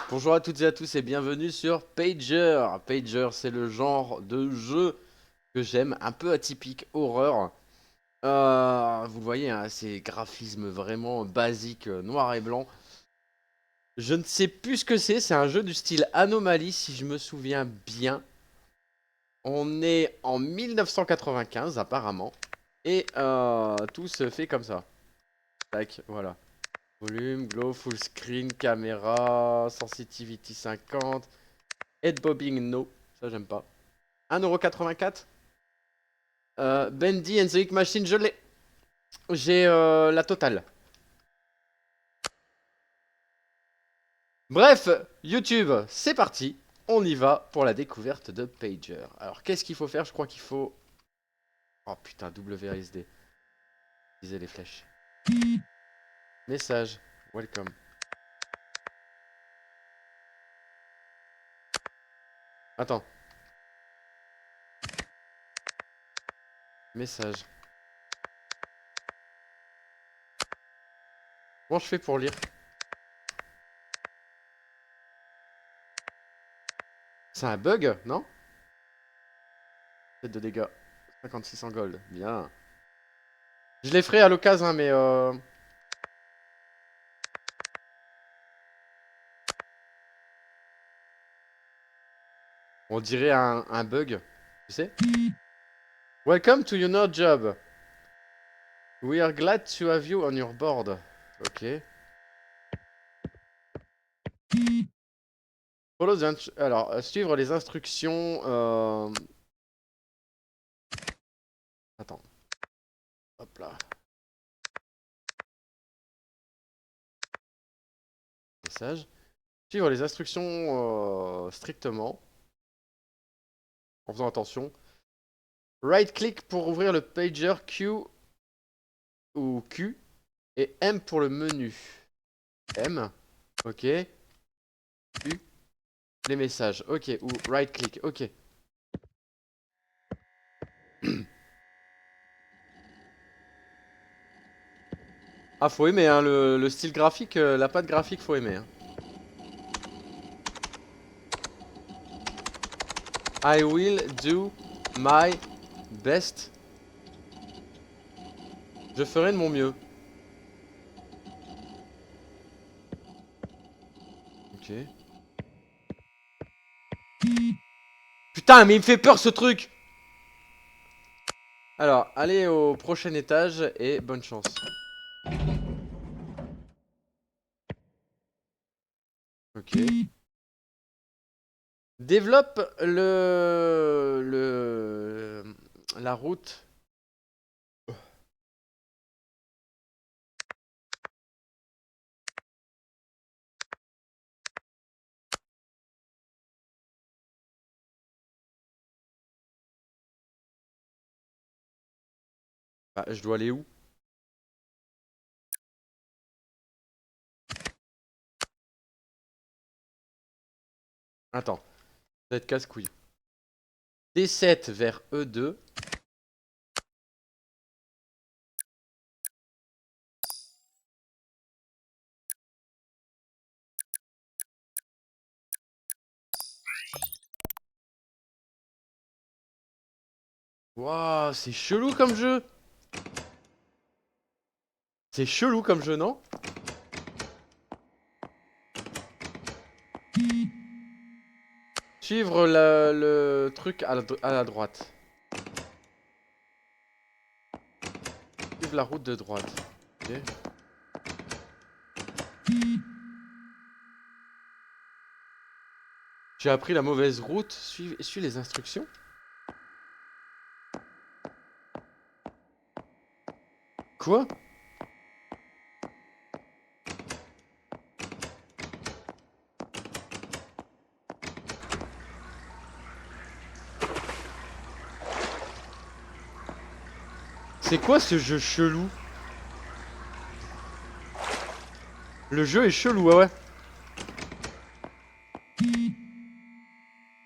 Bonjour à toutes et à tous et bienvenue sur Pager. Pager, c'est le genre de jeu que j'aime, un peu atypique, horreur. Vous le voyez, hein, c'est graphisme vraiment basique, noir et blanc. Je ne sais plus ce que c'est un jeu du style Anomaly si je me souviens bien. On est en 1995 apparemment. Et tout se fait comme ça. Tac, voilà. Volume, glow, full screen, caméra, sensitivity 50. Head bobbing, no. Ça, j'aime pas. 1,84€. Bendy and the Ink Machine, je l'ai. J'ai la totale. Bref, YouTube, c'est parti. On y va pour la découverte de Pager. Alors, qu'est-ce qu'il faut faire? Je crois qu'il faut... Oh putain, WASD. Utiliser les flèches. Message. Welcome. Attends. Message. Comment je fais pour lire? C'est un bug, non? Tête de dégâts. 56 en gold. Bien. Je les ferai à l'occasion, hein, mais... On dirait un bug. Tu sais? Welcome to your new job. We are glad to have you on your board. Ok. Alors, suivre les instructions. Attends. Hop là. Message. Suivre les instructions strictement. En faisant attention. Right click pour ouvrir le pager Q ou Q. Et M pour le menu. M. Ok. Q. Les messages. Ok. Ou right click. Ok. Ah, faut aimer, hein, le style graphique, la patte graphique, faut aimer. Hein. I will do my best. Je ferai de mon mieux. Ok. Putain, mais il me fait peur ce truc! Alors, allez au prochain étage et bonne chance. Ok. Développe la route. Ah, je dois aller où? Attends, ça va être casse-couille. D7 vers E2. Waouh, c'est chelou comme jeu! C'est chelou comme jeu, non? Suivre le truc à la droite. Suivre la route de droite. Ok. J'ai appris la mauvaise route. Suis les instructions. Quoi? C'est quoi ce jeu chelou? Le jeu est chelou, ah ouais.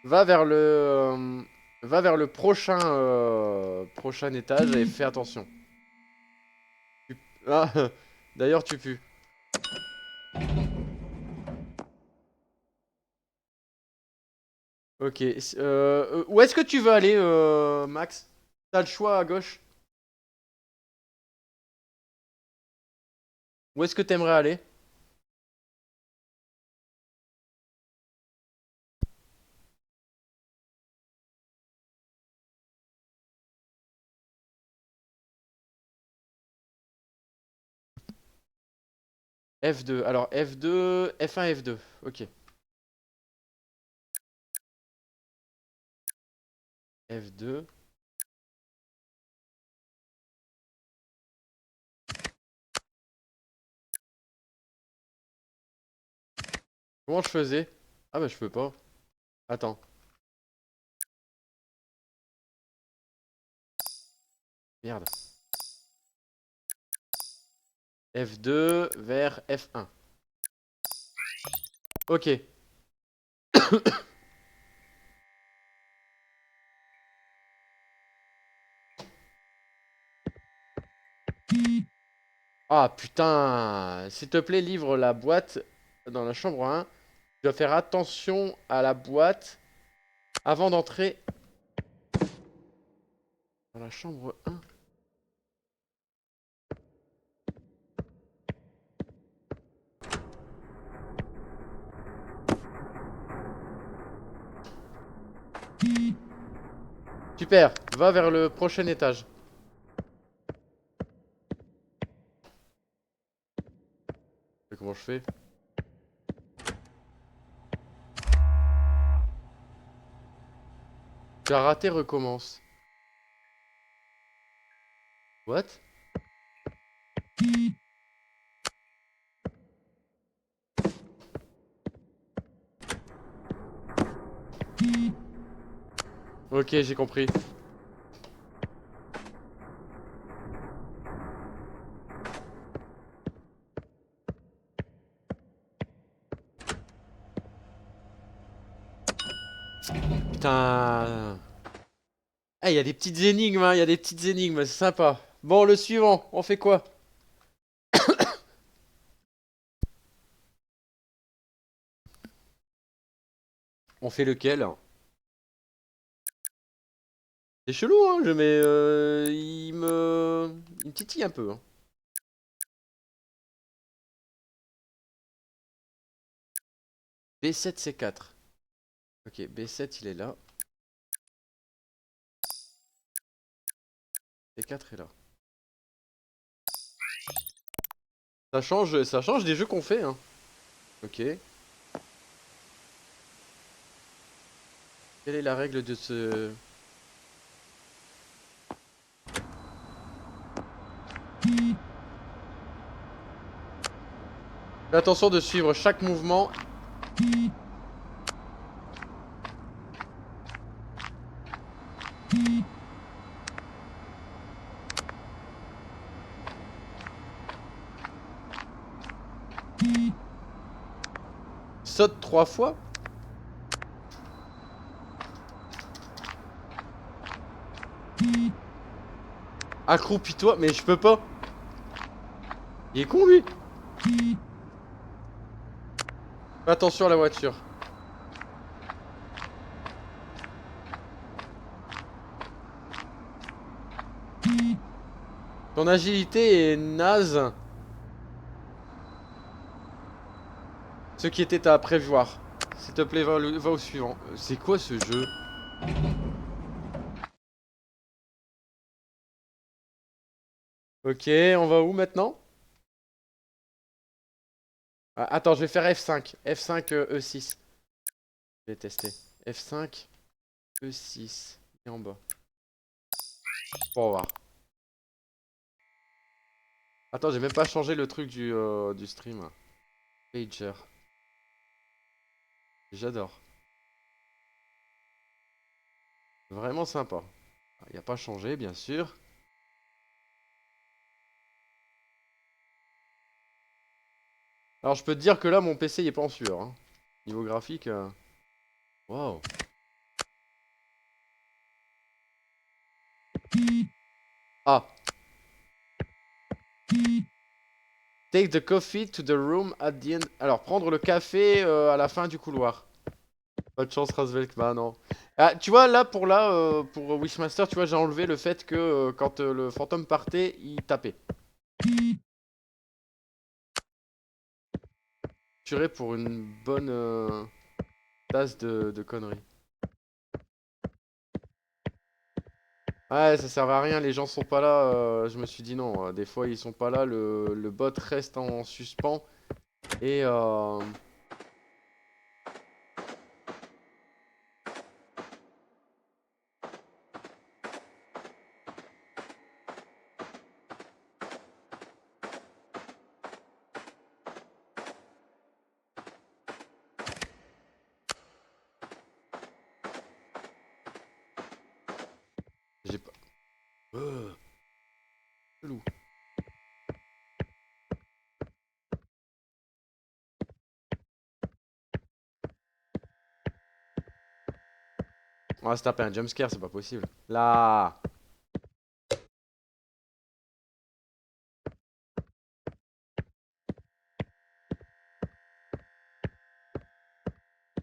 Va vers le prochain étage et fais attention. Ah, d'ailleurs tu pues. Ok. Où est-ce que tu veux aller, Max? T'as le choix à gauche. Où est-ce que t'aimerais aller? F2. Alors F2, F1, F2. Ok. F2. Comment je faisais? Ah bah je peux pas. Attends. Merde. F2 vers F1. Ok. Ah putain. S'il te plaît, livre la boîte dans la chambre 1. Tu dois faire attention à la boîte avant d'entrer dans la chambre 1. Super. Va vers le prochain étage. Comment je fais? Tu as raté, recommence. What? Ok, j'ai compris. Putain. Ah, il y a des petites énigmes, hein, il y a des petites énigmes, c'est sympa. Bon, le suivant, on fait quoi? On fait lequel? C'est chelou, hein, mais il me titille un peu, hein. B7, C4. Ok, B7, il est là. C4 est là. Ça change des jeux qu'on fait, hein. Ok. Quelle est la règle de ce... Fais attention de suivre chaque mouvement. Saute 3 fois. Accroupis-toi, mais je peux pas. Il est con, lui. Fais attention à la voiture. Ton agilité est naze. Ce qui était à prévoir. S'il te plaît, va au suivant. C'est quoi ce jeu? Ok, on va où maintenant? Ah, attends, je vais faire F5. F5 E6. Je vais tester. F5 E6. Et en bas. Pour voir. Attends, j'ai même pas changé le truc du stream. Pager. J'adore. Vraiment sympa. Il a pas changé, bien sûr. Alors, je peux te dire que là, mon PC, il est pas en sueur, hein. Niveau graphique. Waouh. Ah. Take the coffee to the room at the end. Alors, prendre le café à la fin du couloir. Pas de chance, Razvelk, bah non. Ah, tu vois, pour Wishmaster, tu vois, j'ai enlevé le fait que quand le fantôme partait, il tapait. Tuerais pour une bonne tasse de conneries. Ouais, ça servait à rien, les gens sont pas là. Je me suis dit non, des fois ils sont pas là, le bot reste en suspens. Et j'ai pas. Chelou. On va se taper un jumpscare, c'est pas possible. Là.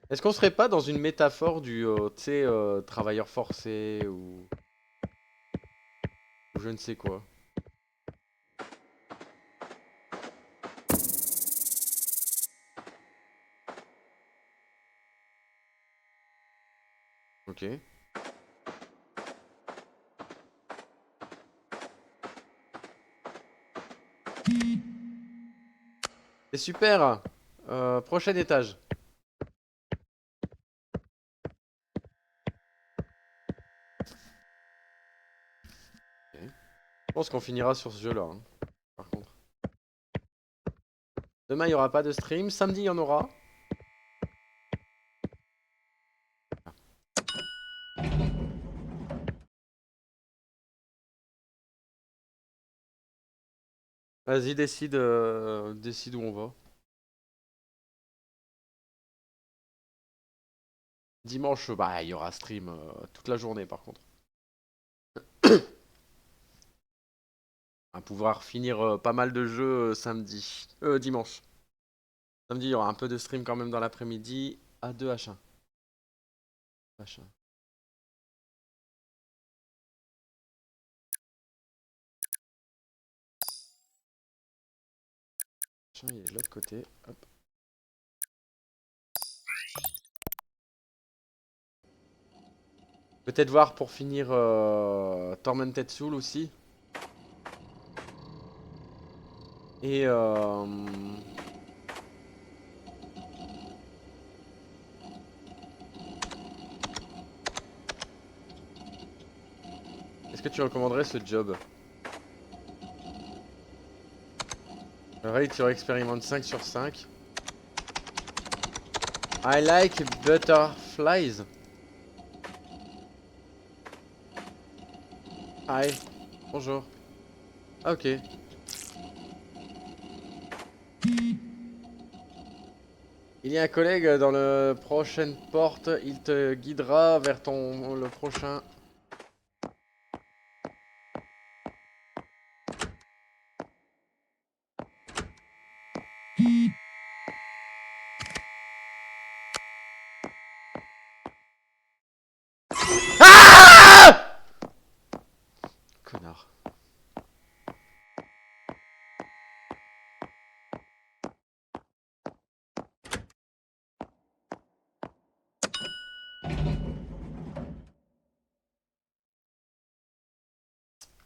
Est-ce qu'on serait pas dans une métaphore du, tu sais, travailleur forcé ou je ne sais quoi. Ok. C'est super. Prochain étage. Ok. Je pense qu'on finira sur ce jeu-là, hein, par contre. Demain, il n'y aura pas de stream. Samedi, il y en aura. Vas-y, décide où on va. Dimanche, bah, il y aura stream toute la journée, par contre. On va pouvoir finir pas mal de jeux samedi. Dimanche. Samedi, il y aura un peu de stream quand même dans l'après-midi. A2 H1. H1. H1, il est de l'autre côté. Hop. Peut-être voir pour finir Tormented Soul aussi. Et est-ce que tu recommanderais ce job? Rate sur expérimente 5 sur 5. I like butterflies. Hi. Bonjour. Ah, ok. Il y a un collègue dans la prochaine porte. Il te guidera vers le prochain. Ah! Connard.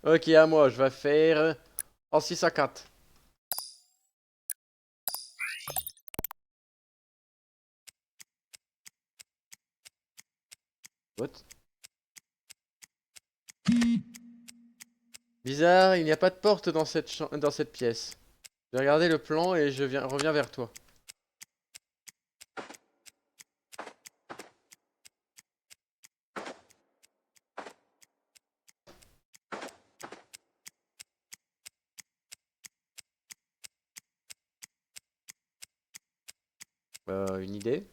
Ok, à moi, je vais faire en 6 à 4. What? Bizarre, il n'y a pas de porte dans cette pièce. Je vais regarder le plan et reviens vers toi. Une idée?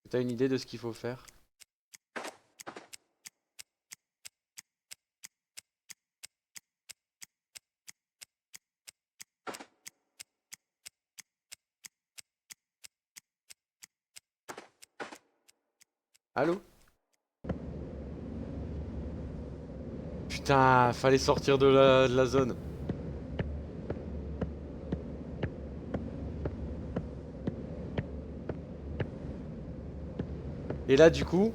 T'as une idée de ce qu'il faut faire? Allô? Putain, fallait sortir de la zone. Et là, du coup,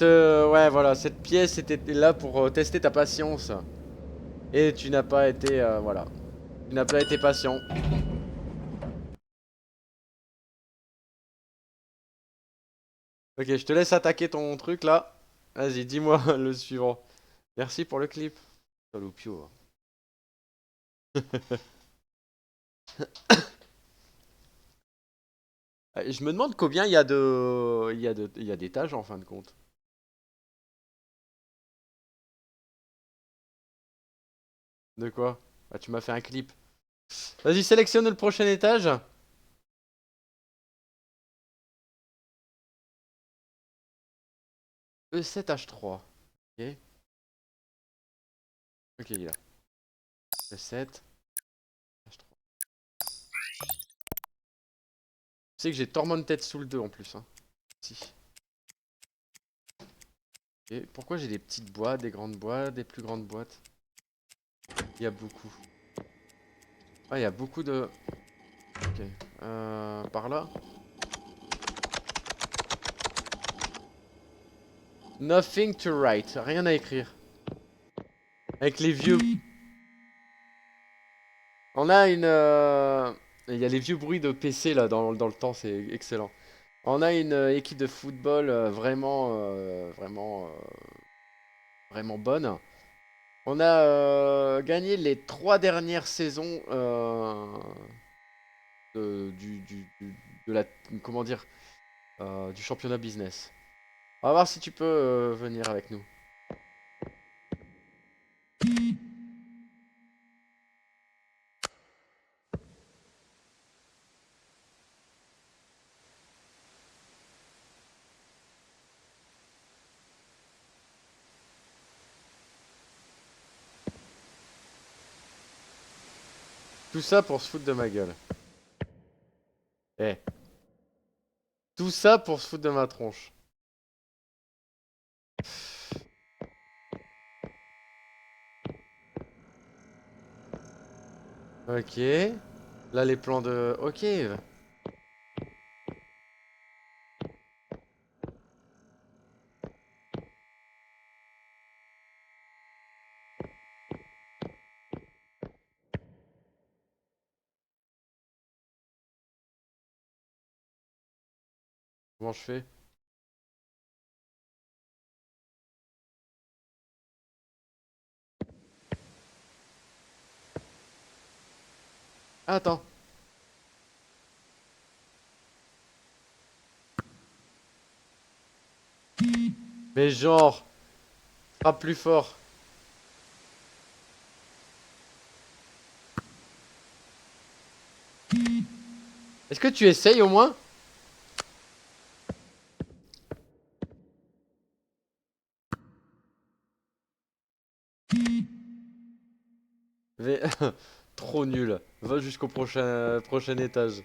ouais, voilà, cette pièce était là pour tester ta patience. Et tu n'as pas été, voilà, tu n'as pas été patient. Ok, je te laisse attaquer ton truc là. Vas-y, dis-moi le suivant. Merci pour le clip. Saloupio. Je me demande combien il y a il y a d'étages en fin de compte. De quoi? Ah, tu m'as fait un clip. Vas-y, sélectionne le prochain étage. E7H3. Ok, ok, il est là. E7H3. Tu sais que j'ai Tormented Soul 2 en plus. Hein. Si. Et pourquoi j'ai des petites boîtes, des grandes boîtes, des plus grandes boîtes? Il y a beaucoup. Ah, il y a beaucoup de... Ok. Par là? Nothing to write. Rien à écrire. Avec les vieux... On a une... Il y a les vieux bruits de PC là dans le temps, c'est excellent. On a une équipe de football vraiment bonne. On a gagné les 3 dernières saisons de la... Comment dire? Du championnat business. On va voir si tu peux venir avec nous. Tout ça pour se foutre de ma gueule. Eh. Tout ça pour se foutre de ma tronche. Ok. Là, les plans de... Ok. Comment je fais? Ah, attends. Mais genre... Frappe plus fort. Est-ce que tu essayes au moins? Mais... Trop nul. Va jusqu'au prochain étage.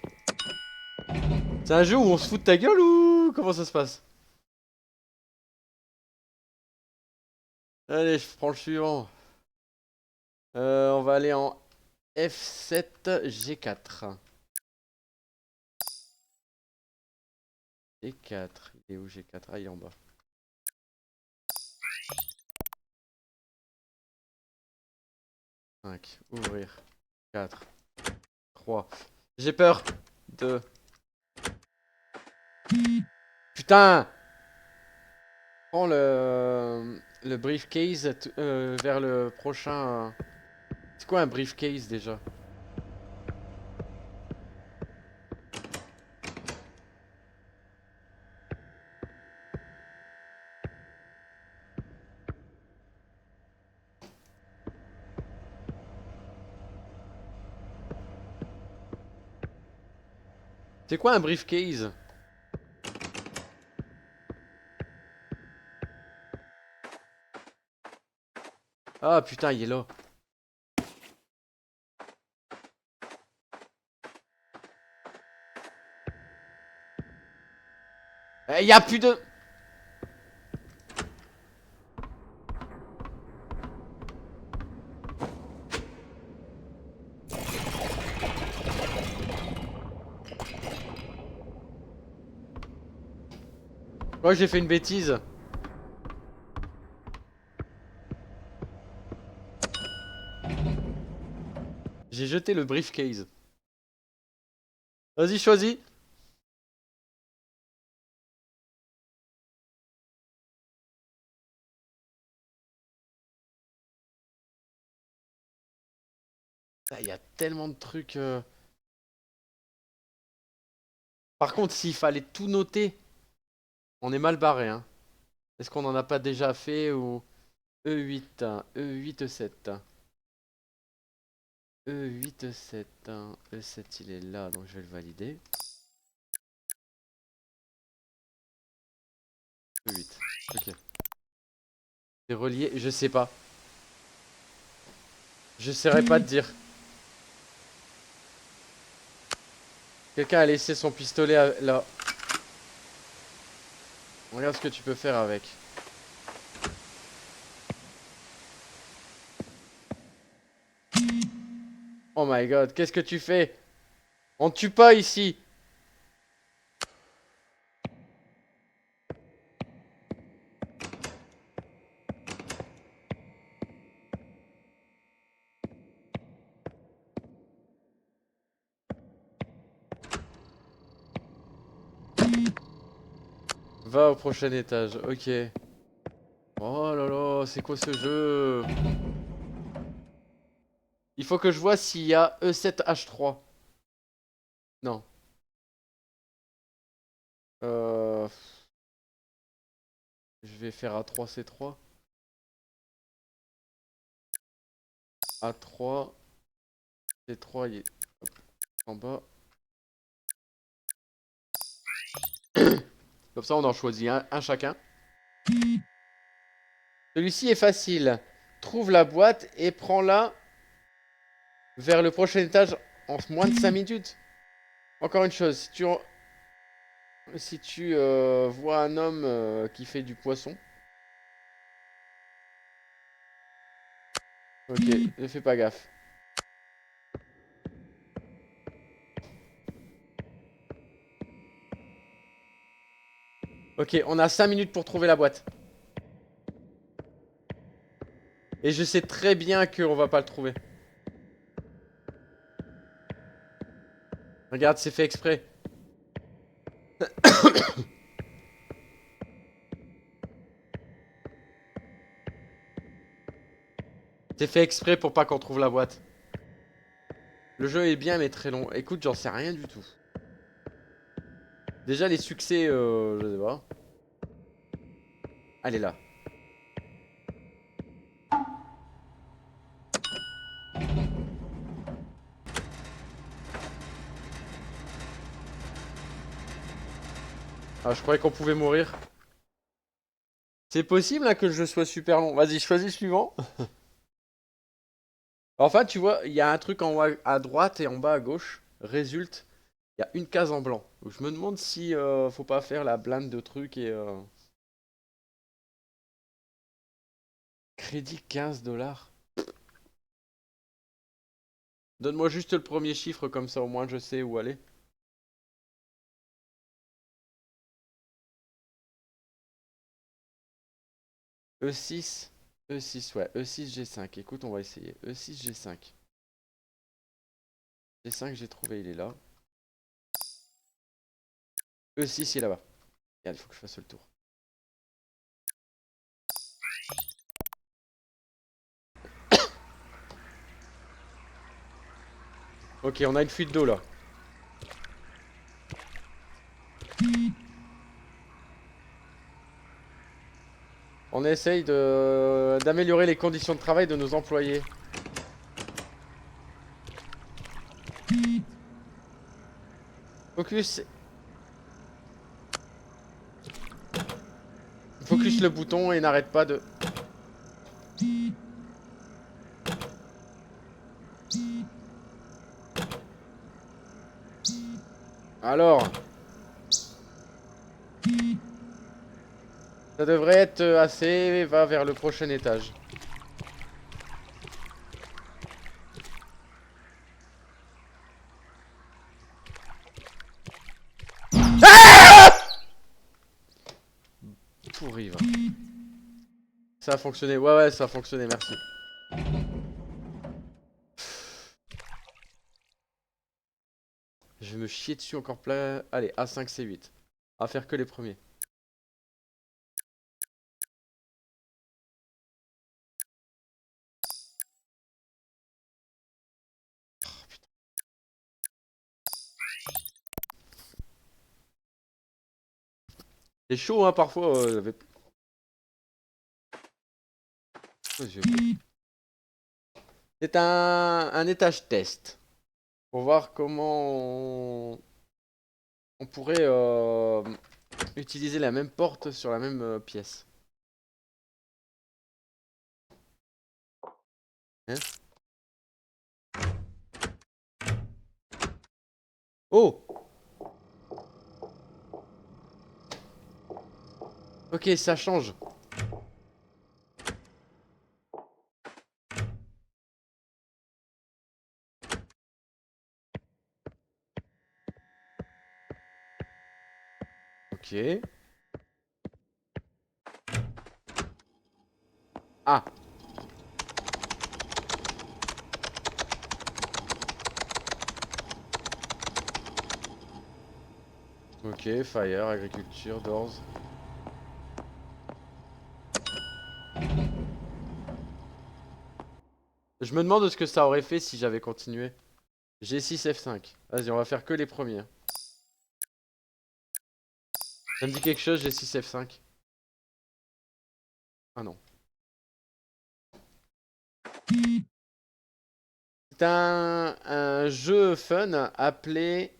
C'est un jeu où on se fout de ta gueule ou comment ça se passe? Allez, je prends le suivant. On va aller en F7 G4. G4. Il est où G4? Ah, il est en bas. 5. Ouvrir. 4. 3. J'ai peur. 2. Putain! Prends le briefcase vers le prochain. C'est quoi un briefcase déjà? C'est quoi un briefcase? Ah putain, il est là. Il y a plus de... Moi j'ai fait une bêtise. J'ai jeté le briefcase. Vas-y, choisis. Il y a tellement de trucs. Par contre, s'il fallait tout noter, on est mal barré, hein. Est-ce qu'on en a pas déjà fait ou... E8, E8, E7. E8, E7. E7, il est là, donc je vais le valider. E8. Ok. C'est relié, je sais pas. Je saurais pas te dire. Quelqu'un a laissé son pistolet là. Regarde ce que tu peux faire avec. Oh my god, qu'est-ce que tu fais? On tue pas ici. Va au prochain étage, ok. Oh là là, c'est quoi ce jeu? Il faut que je vois s'il y a E7H3. Non. Euh... Je vais faire A3C3. A3. C3, il est hop, en bas. Comme ça, on en choisit un chacun. Celui-ci est facile. Trouve la boîte et prends-la vers le prochain étage en moins de 5 minutes. Encore une chose, si tu vois un homme qui fait du poisson. Ok, ne fais pas gaffe. Ok, on a 5 minutes pour trouver la boîte. Et je sais très bien qu'on va pas le trouver. Regarde, c'est fait exprès. C'est fait exprès pour pas qu'on trouve la boîte. Le jeu est bien mais très long. Écoute, j'en sais rien du tout. Déjà les succès, je sais pas. Elle est là. Ah, je croyais qu'on pouvait mourir. C'est possible hein, que le jeu soit super long. Vas-y, choisis le suivant. Enfin, tu vois, il y a un truc en haut à droite et en bas à gauche. Résulte, il y a une case en blanc. Donc, je me demande si faut pas faire la blinde de trucs et... Crédit 15 $. Donne-moi juste le premier chiffre comme ça au moins je sais où aller. E6. E6, ouais. E6, G5. Écoute, on va essayer. E6, G5. G5, j'ai trouvé, il est là. E6, il est là-bas. Il faut que je fasse le tour. Ok, on a une fuite d'eau là. On essaye d'améliorer les conditions de travail de nos employés. Focus. Focus le bouton et n'arrête pas de... Alors. Ça devrait être assez. Va vers le prochain étage. Pourri, va. Ça a fonctionné. Ouais, ouais, ça a fonctionné, merci. Je vais me chier dessus encore plein. Allez, A5, C8. À faire que les premiers. C'est chaud, hein, parfois. C'est un étage test. Pour voir comment on pourrait utiliser la même porte sur la même pièce. Hein? Oh! Ok, ça change. Ok. Ah! Ok, fire, agriculture, doors. Je me demande ce que ça aurait fait si j'avais continué. G6, F5. Vas-y, on va faire que les premiers. Ça me dit quelque chose, G6, F5. Ah non. C'est un jeu fun appelé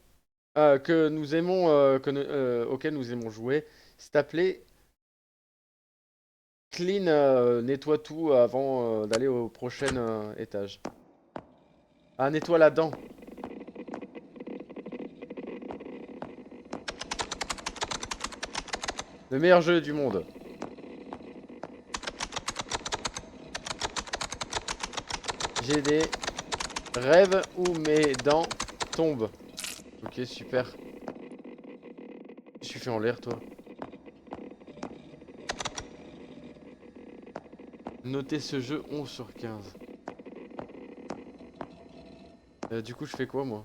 que nous aimons auquel nous aimons jouer. C'est appelé Clean, nettoie tout avant d'aller au prochain étage. Ah, nettoie la dent. Le meilleur jeu du monde. J'ai des rêves où mes dents tombent. Ok, super. Je suis fait en l'air, toi. Notez ce jeu 11 sur 15. Du coup, je fais quoi, moi?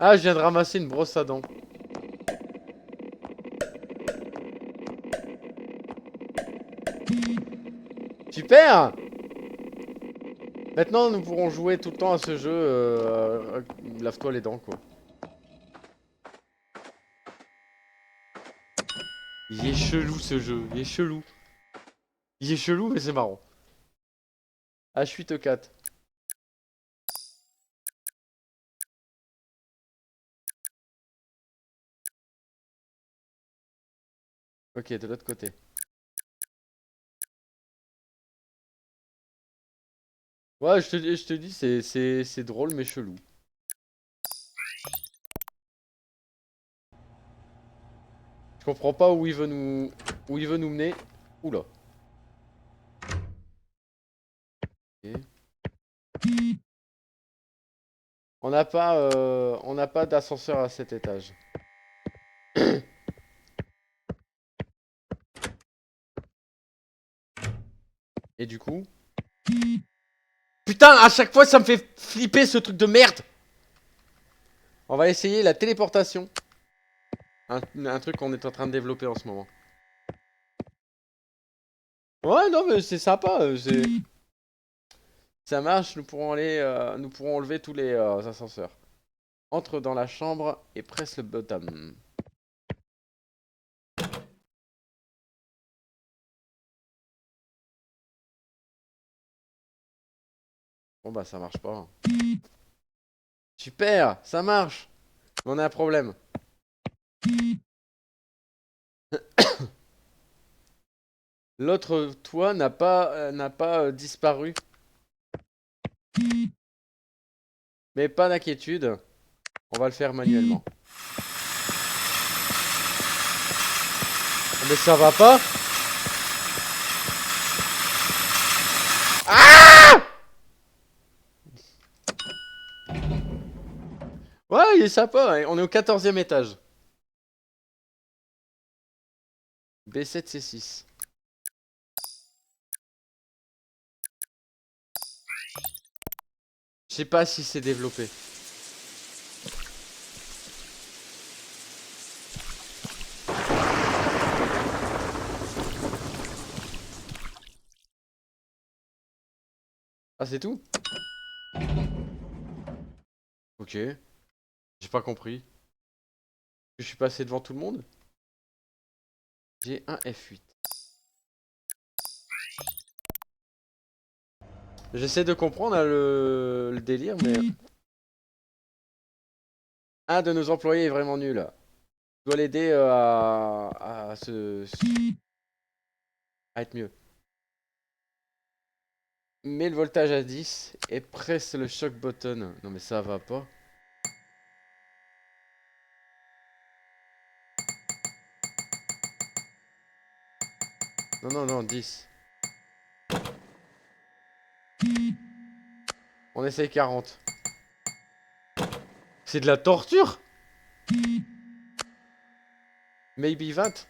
Ah, je viens de ramasser une brosse à dents. Super! Maintenant, nous pourrons jouer tout le temps à ce jeu. Lave-toi les dents, quoi. Il est chelou, ce jeu. Il est chelou. Il est chelou, mais c'est marrant. H8E4. Ok, de l'autre côté. Ouais, je te dis, c'est drôle, mais chelou. Je comprends pas où il veut nous mener. Oula. Ok. On n'a pas d'ascenseur à cet étage. Et du coup... Putain, à chaque fois, ça me fait flipper ce truc de merde. On va essayer la téléportation. Un truc qu'on est en train de développer en ce moment. Ouais, non, mais c'est sympa. Ça marche, nous pourrons enlever tous les ascenseurs. Entre dans la chambre et presse le bottom. Bon bah ça marche pas. Super, ça marche. Mais on a un problème. L'autre toit n'a pas disparu. Mais pas d'inquiétude. On va le faire manuellement. Mais ça va pas? Ah! Ouais, il est sympa, hein. On est au 14e étage. B7, C6. Je sais pas si c'est développé. Ah, c'est tout? Ok. J'ai pas compris. Je suis passé devant tout le monde? J'ai un F8. J'essaie de comprendre hein, le délire, mais... Un de nos employés est vraiment nul. Je dois l'aider à être mieux. Mets le voltage à 10 et presse le shock button. Non mais ça va pas. Non, non, non, 10. On essaye 40. C'est de la torture? Maybe 20?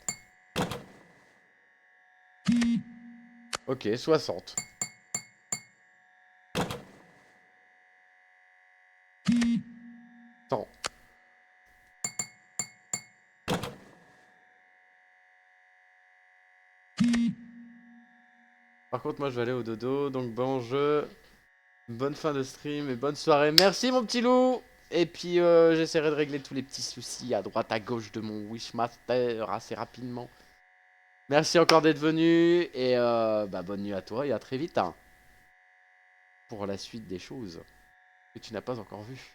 Ok, 60. 100. Par contre, moi je vais aller au dodo. Donc bon jeu. Bonne fin de stream et bonne soirée. Merci mon petit loup. Et puis j'essaierai de régler tous les petits soucis à droite à gauche de mon Wishmaster assez rapidement. Merci encore d'être venu et bah, bonne nuit à toi et à très vite hein, pour la suite des choses que tu n'as pas encore vues.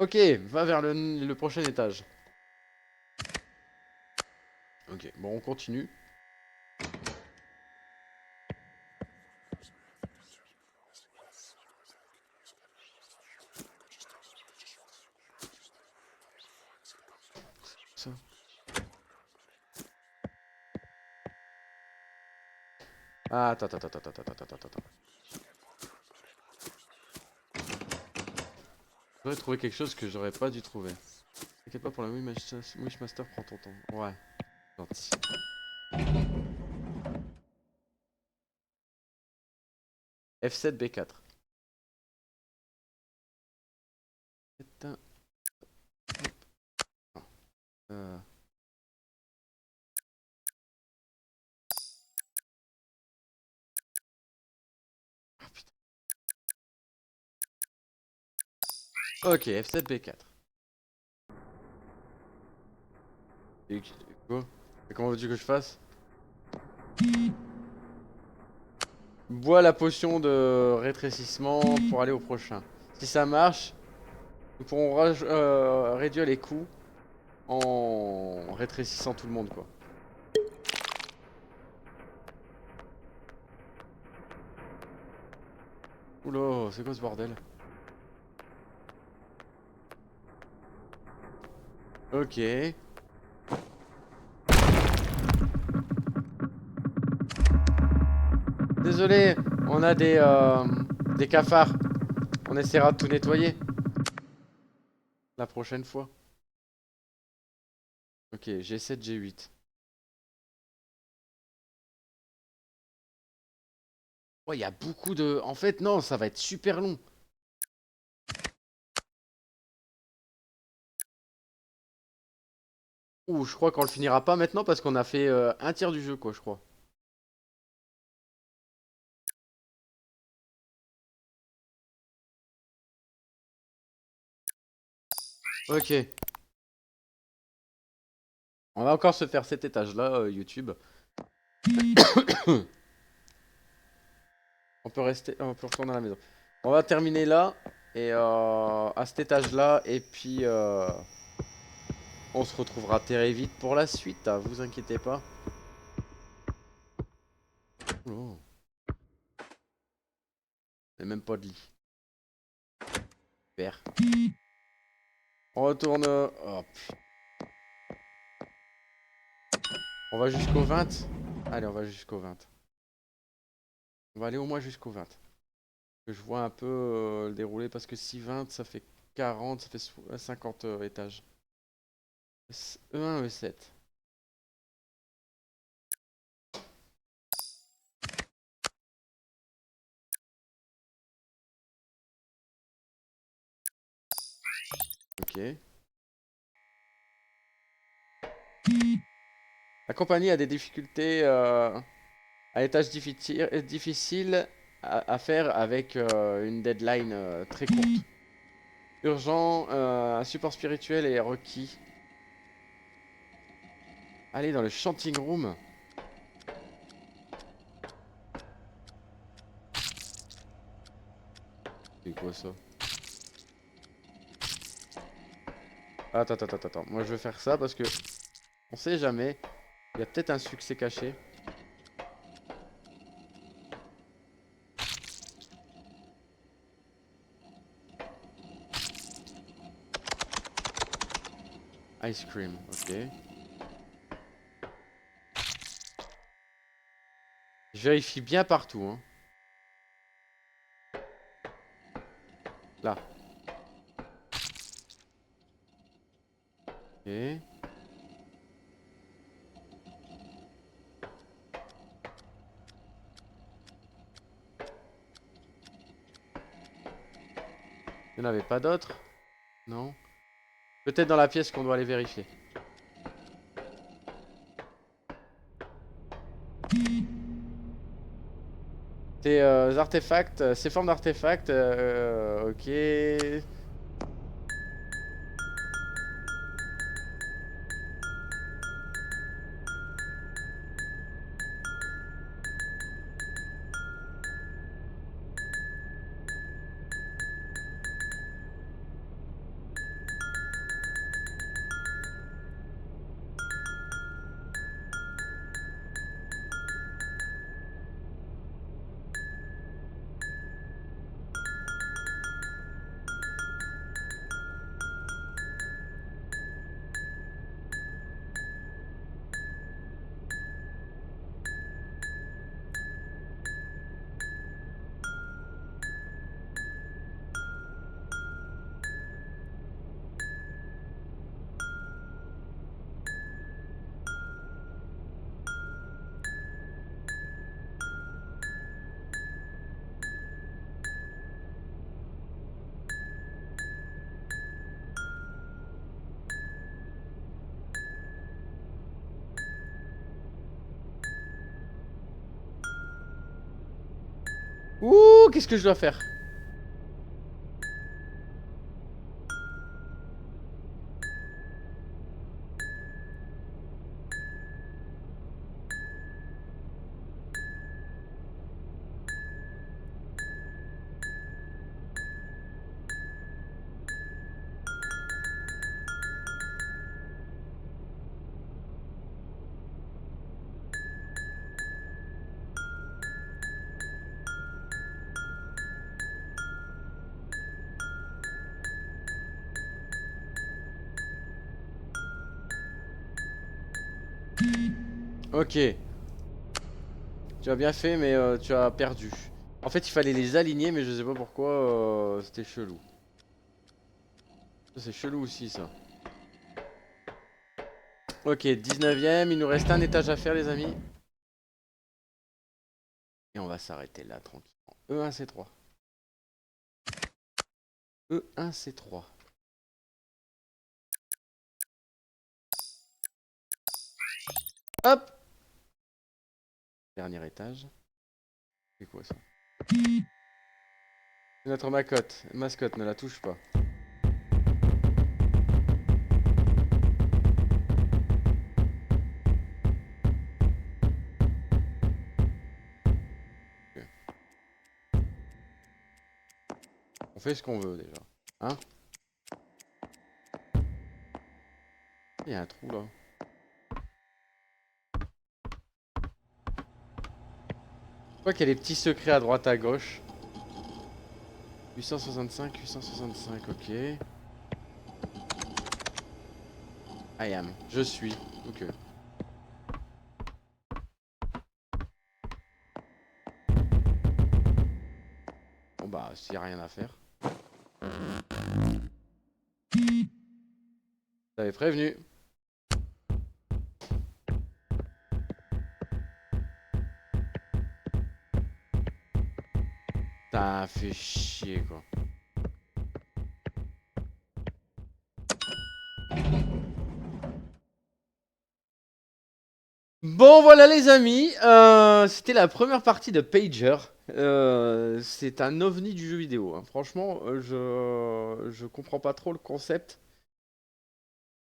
Ok, va vers le prochain étage. Ok, bon on continue. Ça. Ah, attends. J'aurais trouvé quelque chose que j'aurais pas dû trouver. T'inquiète pas pour la Wishmaster, prends ton temps. Ouais, gentil. F7, B4. Putain. Euh... Ah, putain. Ok, F7, B4. Et quoi? Et comment veux-tu que je fasse? Bois la potion de rétrécissement pour aller au prochain. Si ça marche, nous pourrons réduire les coûts en rétrécissant tout le monde, quoi. Oula, c'est quoi ce bordel? Ok. Désolé, on a des cafards. On essaiera de tout nettoyer la prochaine fois. Ok, G7, G8. Ouais, il y a beaucoup de... En fait, non, ça va être super long. Ouh, je crois qu'on le finira pas maintenant parce qu'on a fait un tiers du jeu, quoi, je crois. Ok. On va encore se faire cet étage-là, YouTube. On peut rester... On peut retourner à la maison. On va terminer là. Et à cet étage-là. Et puis... on se retrouvera très vite pour la suite, hein, vous inquiétez pas. Oh. Et même pas de lit. Super. On retourne. Oh, on va jusqu'au 20. Allez, on va jusqu'au 20. On va aller au moins jusqu'au 20. Que je vois un peu le déroulé parce que si 20 ça fait 40, ça fait 50 étages. E1, E7. Ok. La compagnie a des difficultés à étage difficile à faire avec une deadline très courte. Urgent, un support spirituel est requis. Allez dans le chanting room. C'est quoi ça? Attends. Moi je veux faire ça parce que on sait jamais. Il y a peut-être un succès caché. Ice cream, ok. Je vérifie bien partout, hein. Là. Ok. Il n'y en avait pas d'autres? Non. Peut-être dans la pièce qu'on doit aller vérifier. Ces artefacts, ces formes d'artefacts, ok. Ouh, qu'est-ce que je dois faire? Ok. Tu as bien fait, mais tu as perdu. En fait, il fallait les aligner, mais je sais pas pourquoi c'était chelou. Ça, c'est chelou aussi, ça. Ok, 19ème, il nous reste un étage à faire, les amis. Et on va s'arrêter là, tranquillement. E1C3. E1C3. Hop! Dernier étage. C'est quoi ça? C'est notre mascotte, ne la touche pas. Ok. On fait ce qu'on veut déjà. Hein? Il y a un trou là. Je crois qu'il y a des petits secrets à droite à gauche. 865, 865, ok. I am, je suis, ok. Bon bah, s'il n'y a rien à faire. T'avais prévenu. T'as fait chier quoi. Bon voilà les amis, c'était la première partie de Pager. C'est un ovni du jeu vidéo, hein. Franchement, je comprends pas trop le concept.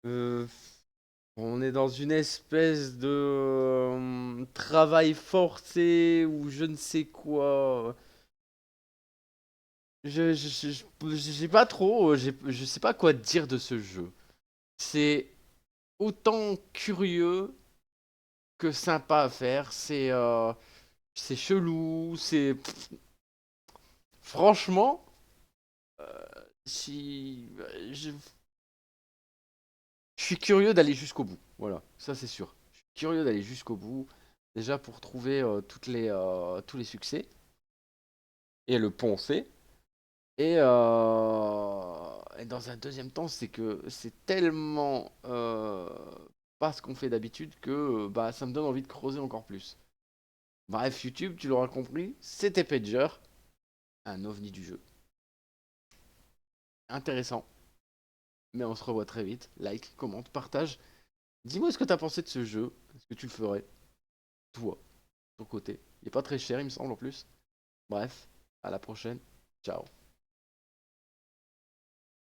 Euh, on est dans une espèce de travail forcé ou je ne sais quoi. J'ai pas trop, je sais pas quoi dire de ce jeu. C'est autant curieux que sympa à faire. C'est chelou, c'est franchement, si je suis curieux d'aller jusqu'au bout. Voilà, ça c'est sûr. Je suis curieux d'aller jusqu'au bout. Déjà pour trouver tous les succès et le poncer. Et dans un deuxième temps, c'est que c'est tellement pas ce qu'on fait d'habitude que bah, ça me donne envie de creuser encore plus. Bref, YouTube, tu l'auras compris, c'était Pager, un ovni du jeu. Intéressant, mais on se revoit très vite. Like, commente, partage. Dis-moi ce que t'as pensé de ce jeu. Est-ce que tu le ferais, toi, de ton côté? Il est pas très cher, il me semble en plus. Bref, à la prochaine. Ciao.